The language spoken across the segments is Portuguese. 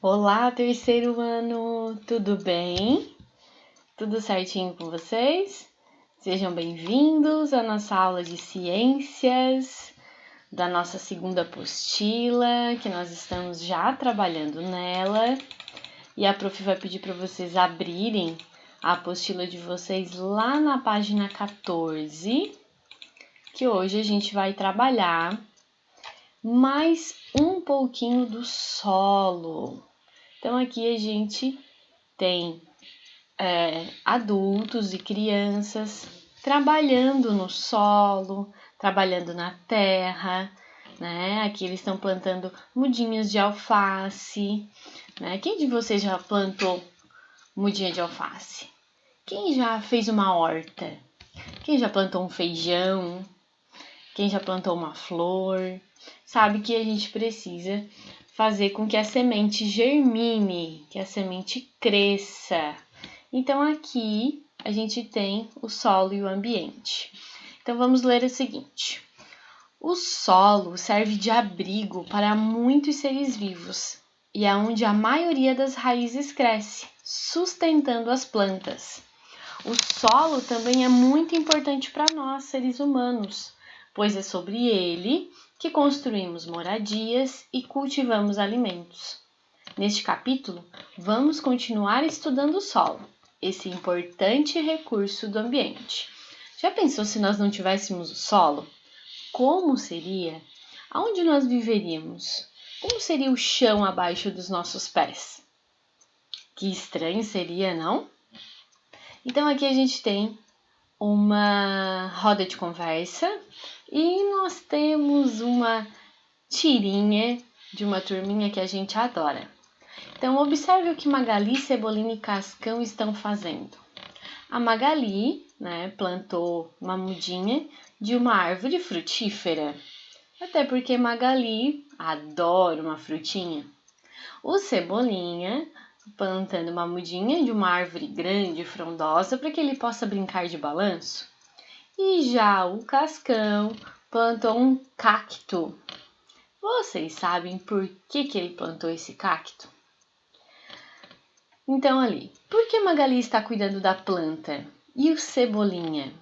Olá, terceiro ano, tudo bem? Tudo certinho com vocês? Sejam bem-vindos à nossa aula de ciências, da nossa segunda apostila, que nós estamos já trabalhando nela. E a prof vai pedir para vocês abrirem a apostila de vocês lá na página 14, que hoje a gente vai trabalhar mais um pouquinho do solo. Então, aqui a gente tem adultos e crianças trabalhando no solo, trabalhando na terra, né? Aqui eles estão plantando mudinhas de alface, né? Quem de vocês já plantou mudinha de alface? Quem já fez uma horta? Quem já plantou um feijão? Quem já plantou uma flor? Sabe que a gente precisa fazer com que a semente germine, que a semente cresça. Então, aqui a gente tem o solo e o ambiente. Então, vamos ler o seguinte. O solo serve de abrigo para muitos seres vivos e é onde a maioria das raízes cresce, sustentando as plantas. O solo também é muito importante para nós, seres humanos, pois é sobre ele que construímos moradias e cultivamos alimentos. Neste capítulo, vamos continuar estudando o solo, esse importante recurso do ambiente. Já pensou se nós não tivéssemos o solo? Como seria? Aonde nós viveríamos? Como seria o chão abaixo dos nossos pés? Que estranho seria, não? Então aqui a gente tem uma roda de conversa e nós temos uma tirinha de uma turminha que a gente adora. Então, observe o que Magali, Cebolinha e Cascão estão fazendo. A Magali, plantou uma mudinha de uma árvore frutífera, até porque Magali adora uma frutinha. O Cebolinha plantando uma mudinha de uma árvore grande e frondosa para que ele possa brincar de balanço. E já o Cascão plantou um cacto. Vocês sabem por que ele plantou esse cacto? Então, ali, por que Magali está cuidando da planta? E o Cebolinha?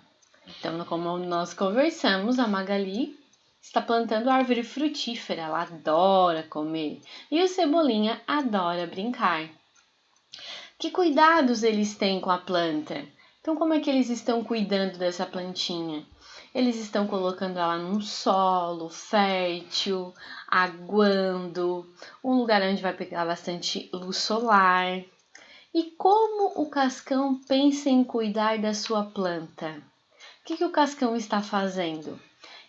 Então, como nós conversamos, a Magali está plantando árvore frutífera, ela adora comer. E o Cebolinha adora brincar. Que cuidados eles têm com a planta? Então, como é que eles estão cuidando dessa plantinha? Eles estão colocando ela num solo fértil, aguando, um lugar onde vai pegar bastante luz solar. E como o Cascão pensa em cuidar da sua planta? O que o Cascão está fazendo?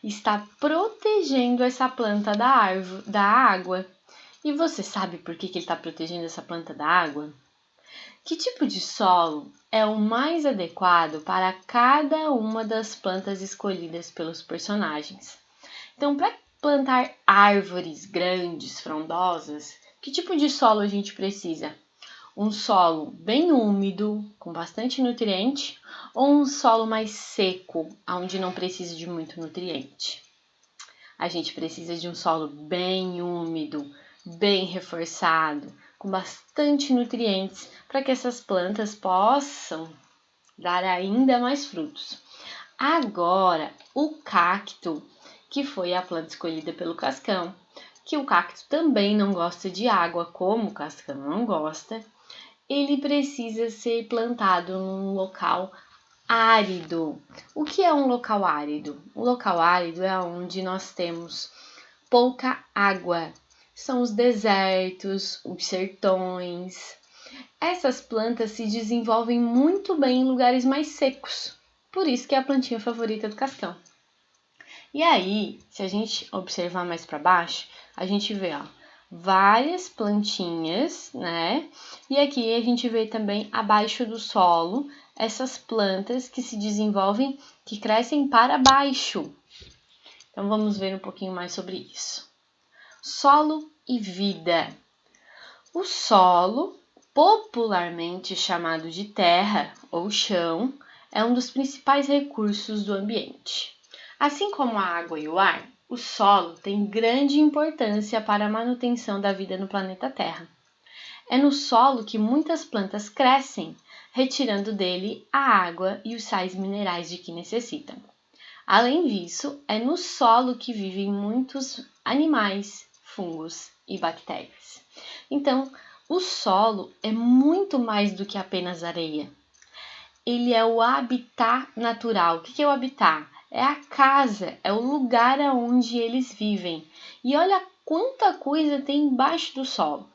Está protegendo essa planta da água. E você sabe por que ele está protegendo essa planta da água? Que tipo de solo é o mais adequado para cada uma das plantas escolhidas pelos personagens? Então, para plantar árvores grandes, frondosas, que tipo de solo a gente precisa? Um solo bem úmido, com bastante nutriente, ou um solo mais seco, onde não precisa de muito nutriente? A gente precisa de um solo bem úmido, bem reforçado, com bastante nutrientes, para que essas plantas possam dar ainda mais frutos. Agora, o cacto, que foi a planta escolhida pelo Cascão, que o cacto também não gosta de água, como o Cascão não gosta, ele precisa ser plantado num local árido. O que é um local árido? Um local árido é onde nós temos pouca água. São os desertos, os sertões. Essas plantas se desenvolvem muito bem em lugares mais secos. Por isso que é a plantinha favorita do Cascão. E aí, se a gente observar mais para baixo, a gente vê, várias plantinhas, né? E aqui a gente vê também abaixo do solo essas plantas que se desenvolvem, que crescem para baixo. Então vamos ver um pouquinho mais sobre isso. Solo e vida. O solo, popularmente chamado de terra ou chão, é um dos principais recursos do ambiente. Assim como a água e o ar, o solo tem grande importância para a manutenção da vida no planeta Terra. É no solo que muitas plantas crescem, retirando dele a água e os sais minerais de que necessitam. Além disso, é no solo que vivem muitos animais, fungos e bactérias. Então, o solo é muito mais do que apenas areia. Ele é o habitat natural. O que é o habitat? É a casa, é o lugar onde eles vivem. E olha quanta coisa tem embaixo do solo.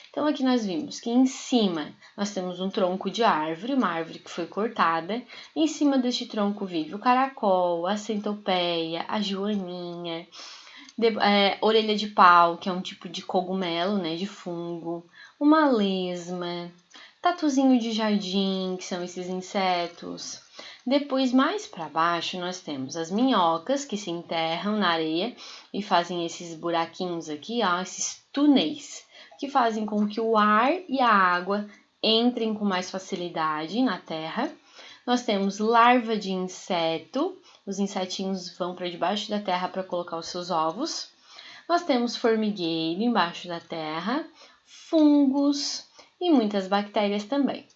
Então aqui nós vimos que em cima nós temos um tronco de árvore, uma árvore que foi cortada. Em cima deste tronco vive o caracol, a centopeia, a joaninha, orelha de pau, que é um tipo de cogumelo, né, de fungo, uma lesma, tatuzinho de jardim, que são esses insetos. Depois, mais para baixo, nós temos as minhocas, que se enterram na areia e fazem esses buraquinhos aqui, ó, esses túneis, que fazem com que o ar e a água entrem com mais facilidade na terra. Nós temos larva de inseto, os insetinhos vão para debaixo da terra para colocar os seus ovos. Nós temos formigueiro embaixo da terra, fungos e muitas bactérias também.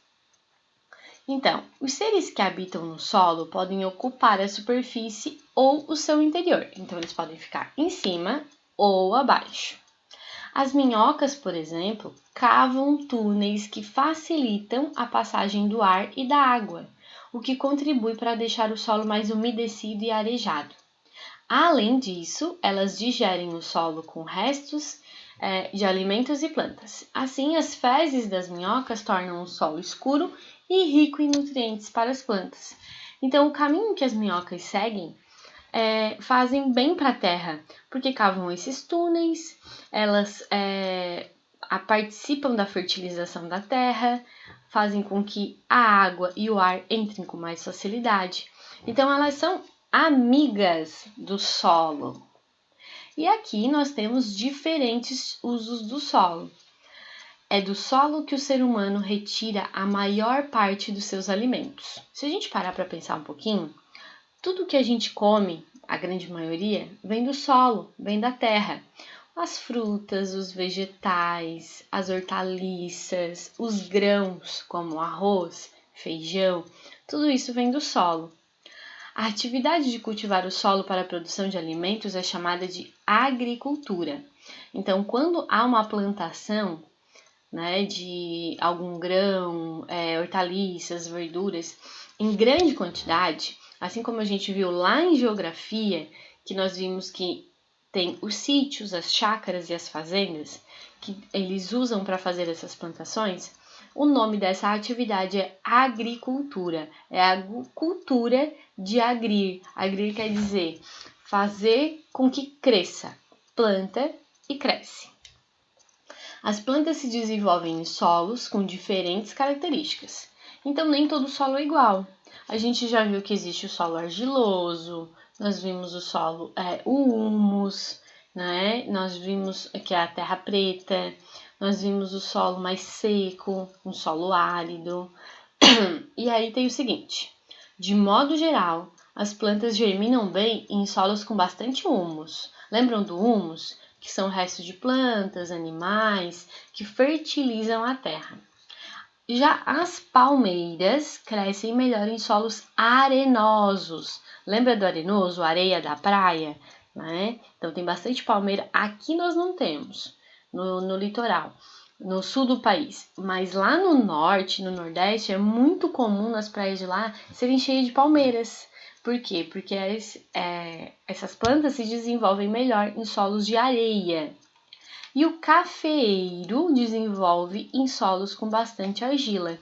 Então, os seres que habitam no solo podem ocupar a superfície ou o seu interior. Então, eles podem ficar em cima ou abaixo. As minhocas, por exemplo, cavam túneis que facilitam a passagem do ar e da água, o que contribui para deixar o solo mais umedecido e arejado. Além disso, elas digerem o solo com restos de alimentos e plantas. Assim, as fezes das minhocas tornam o solo escuro e rico em nutrientes para as plantas. Então, o caminho que as minhocas seguem fazem bem para a terra, porque cavam esses túneis, elas participam da fertilização da terra, fazem com que a água e o ar entrem com mais facilidade. Então, elas são amigas do solo. E aqui nós temos diferentes usos do solo. É do solo que o ser humano retira a maior parte dos seus alimentos. Se a gente parar para pensar um pouquinho, tudo que a gente come, a grande maioria, vem do solo, vem da terra. As frutas, os vegetais, as hortaliças, os grãos, como arroz, feijão, tudo isso vem do solo. A atividade de cultivar o solo para a produção de alimentos é chamada de agricultura. Então, quando há uma plantação, né, de algum grão, hortaliças, verduras, em grande quantidade, assim como a gente viu lá em geografia, que nós vimos que tem os sítios, as chácaras e as fazendas, que eles usam para fazer essas plantações, o nome dessa atividade é agricultura. É a cultura de agrir. Agrir quer dizer fazer com que cresça. Planta e cresce. As plantas se desenvolvem em solos com diferentes características. Então, nem todo solo é igual. A gente já viu que existe o solo argiloso, nós vimos o solo, o humus, né? Nós vimos que é a terra preta, nós vimos o solo mais seco, um solo árido. E aí tem o seguinte, de modo geral, as plantas germinam bem em solos com bastante humus. Lembram do humus? Que são restos de plantas, animais, que fertilizam a terra. Já as palmeiras crescem melhor em solos arenosos. Lembra do arenoso, areia da praia? Né? Então tem bastante palmeira. Aqui nós não temos, no litoral, no sul do país. Mas lá no norte, no nordeste, é muito comum nas praias de lá serem cheias de palmeiras. Por quê? Porque essas plantas se desenvolvem melhor em solos de areia. E o cafeeiro desenvolve em solos com bastante argila.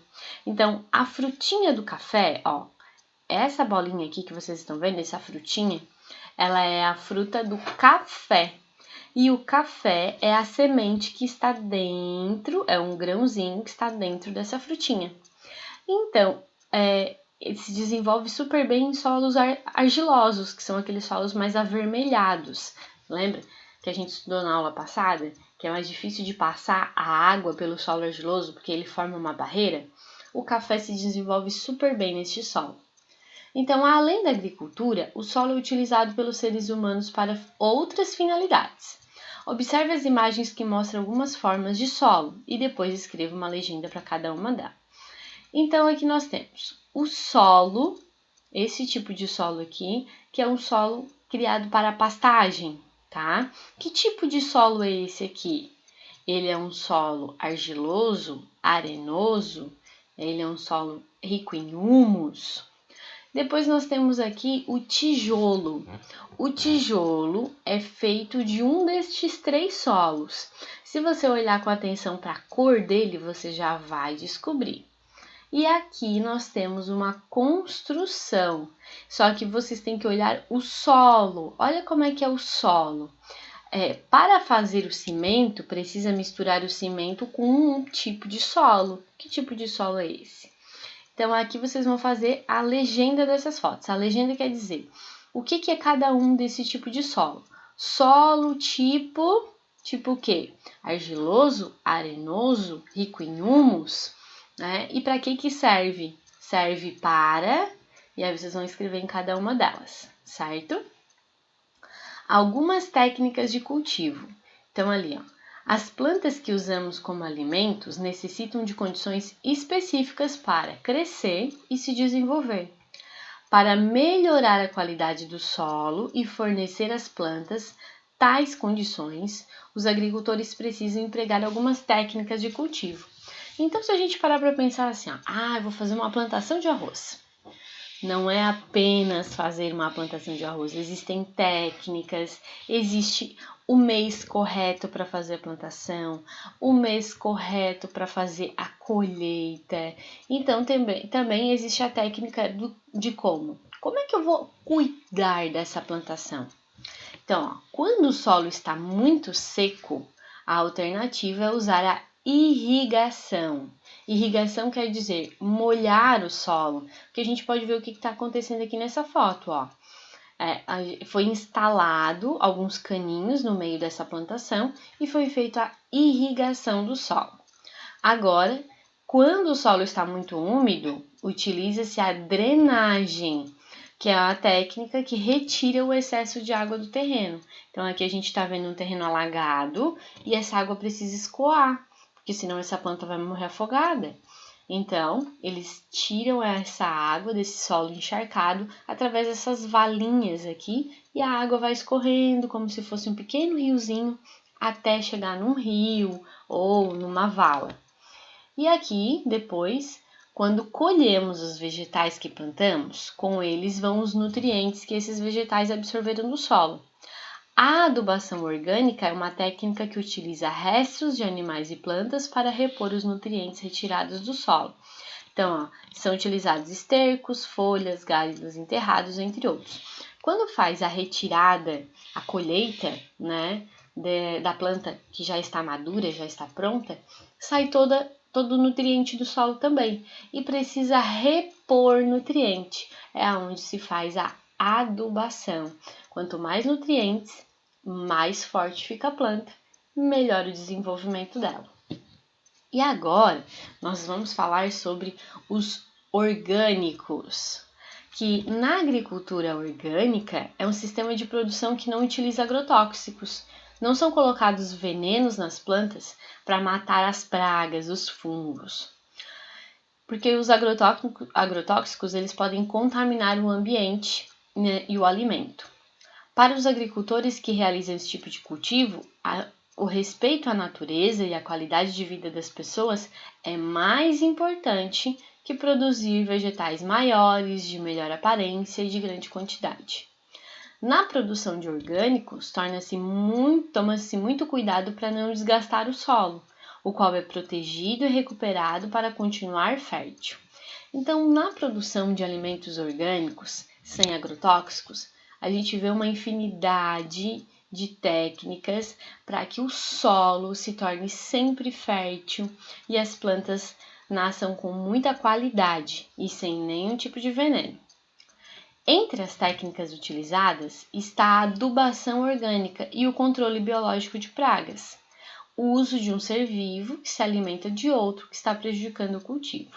Então, a frutinha do café, ó, essa bolinha aqui que vocês estão vendo, essa frutinha, ela é a fruta do café. E o café é a semente que está dentro, é um grãozinho que está dentro dessa frutinha. Então, ele se desenvolve super bem em solos argilosos, que são aqueles solos mais avermelhados. Lembra que a gente estudou na aula passada? Que é mais difícil de passar a água pelo solo argiloso, porque ele forma uma barreira? O café se desenvolve super bem neste solo. Então, além da agricultura, o solo é utilizado pelos seres humanos para outras finalidades. Observe as imagens que mostram algumas formas de solo e depois escreva uma legenda para cada uma delas. Então, aqui nós temos o solo, esse tipo de solo aqui, que é um solo criado para pastagem, tá? Que tipo de solo é esse aqui? Ele é um solo argiloso, arenoso, ele é um solo rico em humus. Depois nós temos aqui o tijolo. O tijolo é feito de um destes 3 solos. Se você olhar com atenção para a cor dele, você já vai descobrir. E aqui nós temos uma construção, só que vocês têm que olhar o solo. Olha como é que é o solo. Para fazer o cimento, precisa misturar o cimento com um tipo de solo. Que tipo de solo é esse? Então, aqui vocês vão fazer a legenda dessas fotos. A legenda quer dizer o que é cada um desse tipo de solo. Solo tipo o quê? Argiloso, arenoso, rico em humus, né? E para que serve? Serve para, e aí vocês vão escrever em cada uma delas, certo? Algumas técnicas de cultivo. Então, ali, ó. As plantas que usamos como alimentos necessitam de condições específicas para crescer e se desenvolver. Para melhorar a qualidade do solo e fornecer às plantas tais condições, os agricultores precisam empregar algumas técnicas de cultivo. Então, se a gente parar para pensar assim, ó, eu vou fazer uma plantação de arroz. Não é apenas fazer uma plantação de arroz, existem técnicas, existe o mês correto para fazer a plantação, o mês correto para fazer a colheita. Então, também existe a técnica de como é que eu vou cuidar dessa plantação? Então, quando o solo está muito seco, a alternativa é usar a irrigação. Irrigação quer dizer molhar o solo, porque a gente pode ver o que está acontecendo aqui nessa foto, ó. Foi instalado alguns caninhos no meio dessa plantação e foi feita a irrigação do solo. Agora, quando o solo está muito úmido, utiliza-se a drenagem, que é a técnica que retira o excesso de água do terreno. Então, aqui a gente está vendo um terreno alagado e essa água precisa escoar, porque senão essa planta vai morrer afogada. Então, eles tiram essa água desse solo encharcado através dessas valinhas aqui e a água vai escorrendo como se fosse um pequeno riozinho até chegar num rio ou numa vala. E aqui, depois, quando colhemos os vegetais que plantamos, com eles vão os nutrientes que esses vegetais absorveram do solo. A adubação orgânica é uma técnica que utiliza restos de animais e plantas para repor os nutrientes retirados do solo. Então, são utilizados estercos, folhas, galhos enterrados, entre outros. Quando faz a retirada, a colheita, né, da planta que já está madura, já está pronta, sai todo o nutriente do solo também e precisa repor nutriente. É onde se faz a adubação. Quanto mais nutrientes, mais forte fica a planta, melhor o desenvolvimento dela. E agora nós vamos falar sobre os orgânicos, que na agricultura orgânica é um sistema de produção que não utiliza agrotóxicos. Não são colocados venenos nas plantas para matar as pragas, os fungos. Porque os agrotóxicos eles podem contaminar o ambiente, né, e o alimento. Para os agricultores que realizam esse tipo de cultivo, o respeito à natureza e à qualidade de vida das pessoas é mais importante que produzir vegetais maiores, de melhor aparência e de grande quantidade. Na produção de orgânicos, toma-se muito cuidado para não desgastar o solo, o qual é protegido e recuperado para continuar fértil. Então, na produção de alimentos orgânicos, sem agrotóxicos, a gente vê uma infinidade de técnicas para que o solo se torne sempre fértil e as plantas nasçam com muita qualidade e sem nenhum tipo de veneno. Entre as técnicas utilizadas está a adubação orgânica e o controle biológico de pragas, o uso de um ser vivo que se alimenta de outro que está prejudicando o cultivo.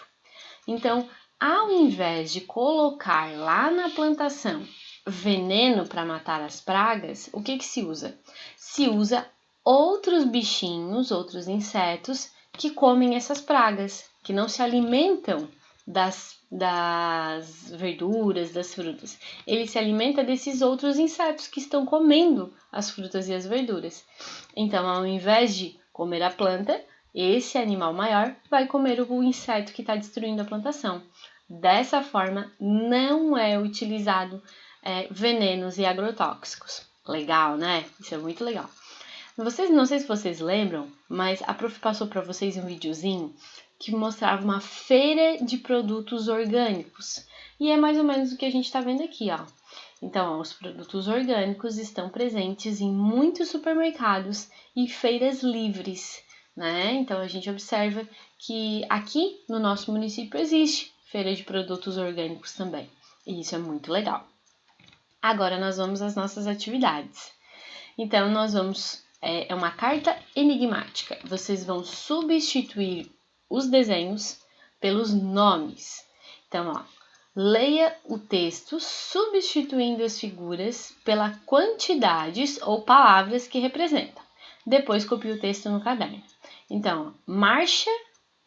Então, ao invés de colocar lá na plantação veneno para matar as pragas, o que se usa? Se usa outros bichinhos, outros insetos que comem essas pragas, que não se alimentam das verduras, das frutas. Ele se alimenta desses outros insetos que estão comendo as frutas e as verduras. Então, ao invés de comer a planta, esse animal maior vai comer o inseto que está destruindo a plantação. Dessa forma, não é utilizado venenos e agrotóxicos. Legal, né? Isso é muito legal. Não sei se vocês lembram, mas a prof passou para vocês um videozinho que mostrava uma feira de produtos orgânicos. E é mais ou menos o que a gente está vendo aqui, ó. Então, os produtos orgânicos estão presentes em muitos supermercados e feiras livres, né? Então, a gente observa que aqui no nosso município existe feira de produtos orgânicos também. E isso é muito legal. Agora, nós vamos às nossas atividades. Então, nós vamos... É uma carta enigmática. Vocês vão substituir os desenhos pelos nomes. Então, ó, leia o texto substituindo as figuras pela quantidades ou palavras que representam. Depois copie o texto no caderno. Então, ó, marcha,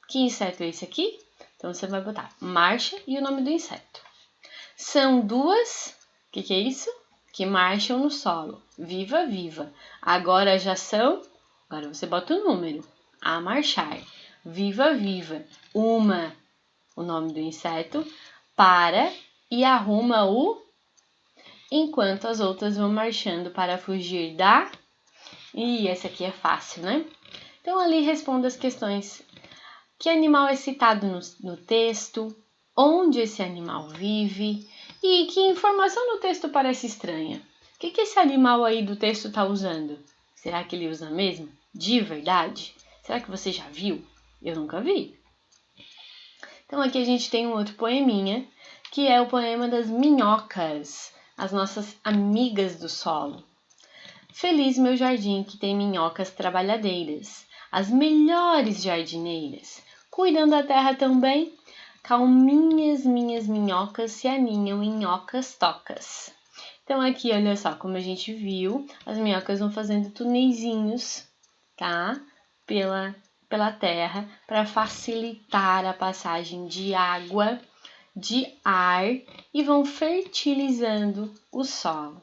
que inseto é esse aqui? Então, você vai botar marcha e o nome do inseto. São duas, o que é isso? Que marcham no solo. Viva, viva. Agora você bota o número. A marchar. Viva, viva. Uma, o nome do inseto, para e arruma o... Enquanto as outras vão marchando para fugir da... E essa aqui é fácil, né? Então, ali responda as questões. Que animal é citado no texto? Onde esse animal vive? E que informação no texto parece estranha? O que esse animal aí do texto está usando? Será que ele usa mesmo? De verdade? Será que você já viu? Eu nunca vi. Então aqui a gente tem um outro poeminha, que é o poema das minhocas, as nossas amigas do solo. Feliz meu jardim que tem minhocas trabalhadeiras, as melhores jardineiras, cuidam da terra tão bem. Calminhas minhas minhocas se aninham em minhocas tocas. Então aqui, olha só, como a gente viu, as minhocas vão fazendo tuneizinhos, tá? Pela terra, para facilitar a passagem de água, de ar, e vão fertilizando o solo.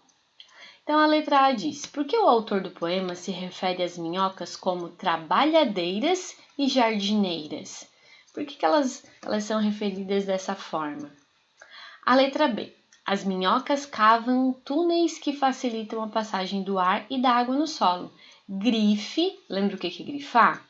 Então a letra A diz: por que o autor do poema se refere às minhocas como trabalhadeiras e jardineiras? Por que elas são referidas dessa forma? A letra B. As minhocas cavam túneis que facilitam a passagem do ar e da água no solo. Grife, lembra o que é grifar?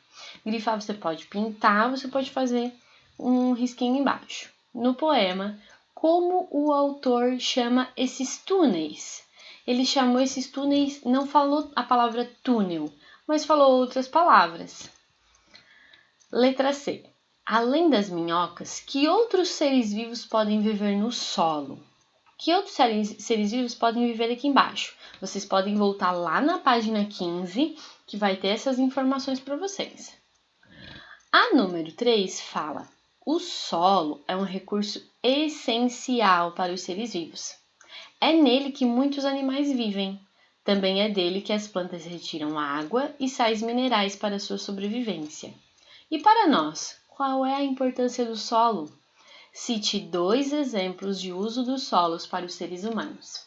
Grifar você pode pintar, você pode fazer um risquinho embaixo. No poema, como o autor chama esses túneis? Ele chamou esses túneis, não falou a palavra túnel, mas falou outras palavras. Letra C. Além das minhocas, que outros seres vivos podem viver no solo? Que outros seres vivos podem viver aqui embaixo? Vocês podem voltar lá na página 15, que vai ter essas informações para vocês. A número 3 fala: o solo é um recurso essencial para os seres vivos. É nele que muitos animais vivem. Também é dele que as plantas retiram água e sais minerais para sua sobrevivência. E para nós, qual é a importância do solo? Cite 2 exemplos de uso dos solos para os seres humanos.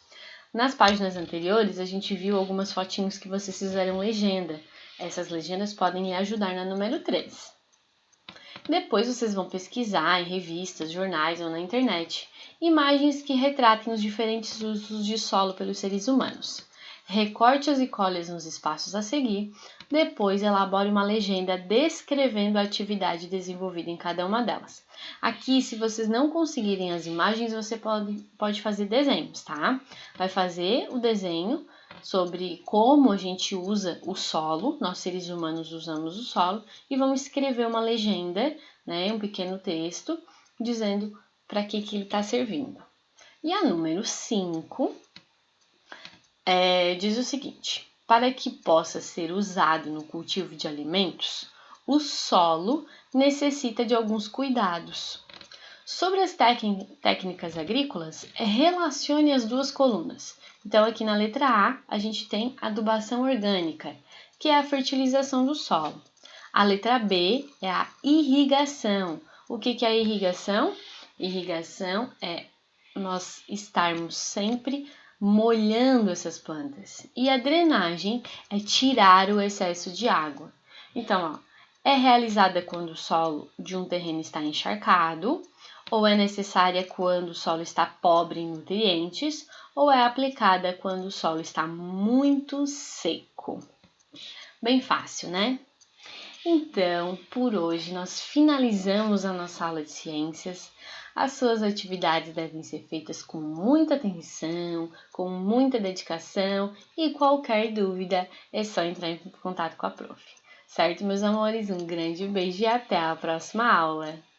Nas páginas anteriores, a gente viu algumas fotinhos que vocês fizeram legenda. Essas legendas podem lhe ajudar na número 3. Depois vocês vão pesquisar em revistas, jornais ou na internet imagens que retratem os diferentes usos de solo pelos seres humanos. Recorte-as e colhe-as nos espaços a seguir. Depois, elabore uma legenda descrevendo a atividade desenvolvida em cada uma delas. Aqui, se vocês não conseguirem as imagens, você pode fazer desenhos, tá? Vai fazer o desenho sobre como a gente usa o solo, nós seres humanos usamos o solo, e vamos escrever uma legenda, né, um pequeno texto, dizendo para que ele está servindo. E a número 5 diz o seguinte: para que possa ser usado no cultivo de alimentos, o solo necessita de alguns cuidados. Sobre as técnicas agrícolas, relacione as duas colunas. Então, aqui na letra A, a gente tem adubação orgânica, que é a fertilização do solo. A letra B é a irrigação. O que é a irrigação? Irrigação é nós estarmos sempre molhando essas plantas. E a drenagem é tirar o excesso de água. Então, é realizada quando o solo de um terreno está encharcado, ou é necessária quando o solo está pobre em nutrientes, ou é aplicada quando o solo está muito seco. Bem fácil, né? Então, por hoje, nós finalizamos a nossa aula de ciências. As suas atividades devem ser feitas com muita atenção, com muita dedicação e qualquer dúvida é só entrar em contato com a prof. Certo, meus amores? Um grande beijo e até a próxima aula!